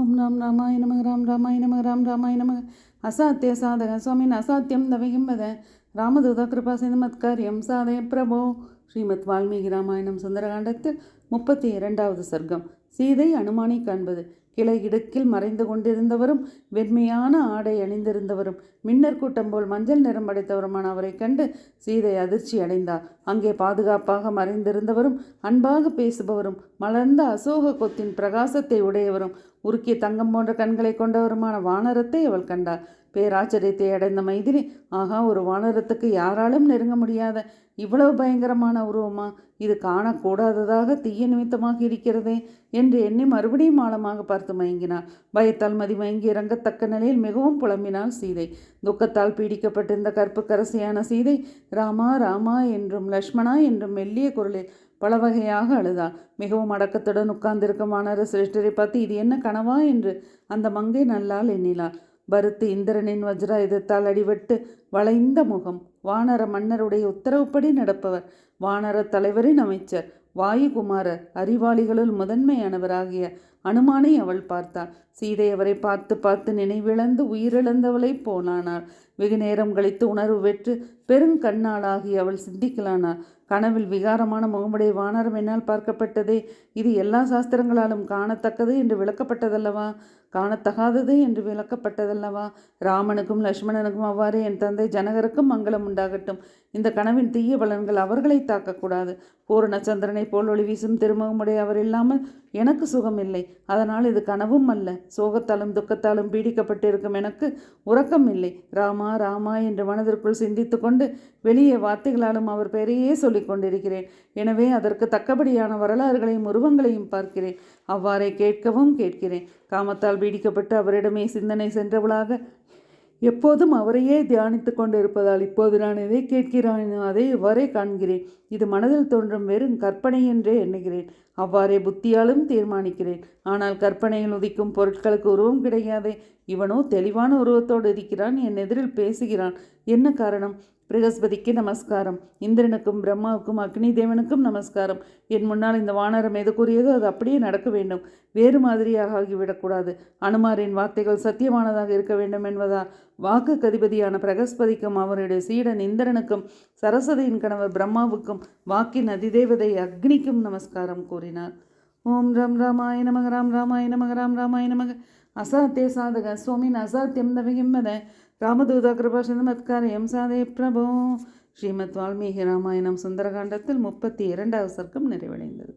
ஓம் ராம் ராமாய நமக ராம் ராமாய நமக ராம் ராமாய நமக அசாத்திய சாதக சுவாமின் அசாத்தியம் தவகிம் வத ராமதூத கிருபா சிந்தமத்காரியம் சாதய பிரபோ. ஸ்ரீமத் வால்மீகி ராமாயணம் சுந்தரகாண்டத்தில் 32வது சர்க்கம். சீதை அனுமானை காண்பது. கிளை இடுக்கில் மறைந்து கொண்டிருந்தவரும் வெண்மையான ஆடை அணிந்திருந்தவரும் மின்னர் கூட்டம் போல் மஞ்சள் நிறம் படைத்தவருமான அவரை கண்டு சீதை அதிர்ச்சி அடைந்தார். அங்கே பாதுகாப்பாக மறைந்திருந்தவரும் அன்பாக பேசுபவரும் மலர்ந்த அசோக கொத்தின் பிரகாசத்தை உடையவரும் உருக்கிய தங்கம் போன்ற கண்களை கொண்டவருமான வானரத்தை அவள் கண்டார். பேராச்சரியத்தை அடைந்த மைதிலி, ஆகா, ஒரு வானரத்துக்கு யாராலும் நெருங்க முடியாத இவ்வளவு பயங்கரமான உருவமா? இது காணக்கூடாததாக தீய நிமித்தமாக இருக்கிறதே என்று எண்ணி மறுபடியும் ஆழமாக பார்த்து மயங்கினார். பயத்தால் மதிமயங்கி இறங்கத்தக்க நிலையில் மிகவும் புலம்பினாள் சீதை. துக்கத்தால் பீடிக்கப்பட்டிருந்த கற்புக்கரசியான சீதை ராமா ராமா என்றும் லக்ஷ்மணா என்றும் மெல்லிய குரலில் பல வகையாக அழுதாள். மிகவும் அடக்கத்துடன் உட்கார்ந்திருக்கும் வானர சிரேஷ்டரை பார்த்து இது என்ன கனவா என்று அந்த மங்கை நல்லால் எண்ணினாள். பருத்து இந்திரனின் வஜ்ராயுதத்தால் அடிபட்டு வளைந்த முகம், வானர மன்னருடைய உத்தரவுப்படி நடப்பவர், வானர தலைவரின் அமைச்சர், வாயுகுமாரர், அறிவாளிகளுள் முதன்மையானவராகிய அனுமானை அவள் பார்த்தாள். சீதை அவரை பார்த்து பார்த்து நினைவிழந்து உயிரிழந்தவளைப் போனானாள். வெகு நேரம் கழித்து உணர்வு பெற்று பெருங்கண்ணாளாகி அவள் சிந்திக்கலானாள். கனவில் விகாரமான முகமுடைய வானரம் என்னால் பார்க்கப்பட்டதே, இது எல்லா சாஸ்திரங்களாலும் காணத்தக்கது என்று விளக்கப்பட்டதல்லவா? காணத்தகாதது என்று விளக்கப்பட்டதல்லவா? ராமனுக்கும் லக்ஷ்மணனுக்கும் அவ்வாறே என் தந்தை ஜனகருக்கும் மங்களம் உண்டாகட்டும். இந்த கனவின் தீய பலன்கள் அவர்களை தாக்கக்கூடாது. பூரண சந்திரனை போல் ஒளி வீசும் திருமுகமுடைய அவர் இல்லாமல் எனக்கு சுகம் இல்லை. அதனால் இது கனவும் அல்ல. சோகத்தாலும் துக்கத்தாலும் பீடிக்கப்பட்டிருக்கும் எனக்கு உறக்கம் இல்லை. ராமா ராமா என்று மனதிற்குள் சிந்தித்து கொண்டு வெளியே வார்த்தைகளாலும் அவர் பெயரையே சொல்லிக் கொண்டிருக்கிறேன். எனவே அதற்கு தக்கபடியான வரலாறுகளையும் உருவங்களையும் பார்க்கிறேன். அவ்வாறே கேட்கவும் கேட்கிறேன். காமத்தால் பீடிக்கப்பட்டு அவரிடமே சிந்தனை சென்றவளாக எப்போதும் அவரையே தியானித்து கொண்டிருப்பதால் இப்போது நான் எதை கேட்கிறானோ அதை இவ்வாறே காண்கிறேன். இது மனதில் தோன்றும் வெறும் கற்பனை என்றே எண்ணுகிறேன். அவ்வாறே புத்தியாலும் தீர்மானிக்கிறேன். ஆனால் கற்பனையில் உதிக்கும் பொருட்களுக்கு உருவம் கிடையாதே. இவனோ தெளிவான உருவத்தோடு இருக்கிறான், என் எதிரில் பேசுகிறான். என்ன காரணம்? பிரகஸ்பதிக்கு நமஸ்காரம், இந்திரனுக்கும் பிரம்மாவுக்கும் அக்னி தேவனுக்கும் நமஸ்காரம். என் முன்னால் இந்த வானரம் எது கூறியதோ அது அப்படியே நடக்க வேண்டும். வேறு மாதிரியாக ஆகிவிடக்கூடாது. அனுமாரின் வார்த்தைகள் சத்தியமானதாக இருக்க வேண்டும் என்பதால் வாக்கு கதிபதியான பிரகஸ்பதிக்கும் அவருடைய சீடன் இந்திரனுக்கும் சரஸ்வதியின் கணவர் பிரம்மாவுக்கும் வாக்கின் அதிதேவதை அக்னிக்கும் நமஸ்காரம் கூறினார். ஓம் ரம் ராமாய நமக ராம் ராமாய நமக ராம் ராமாய நமக அசாத்திய சாதக சுவாமின் அசாத்தியம் தவகிம்மத ராமதூத கிருபா சிந்தமத்காரியம் சாதய பிரபோ. ஸ்ரீமத் வால்மீகி ராமாயணம் சுந்தரகாண்டத்தில் 32வது சர்க்கம் நிறைவடைந்தது.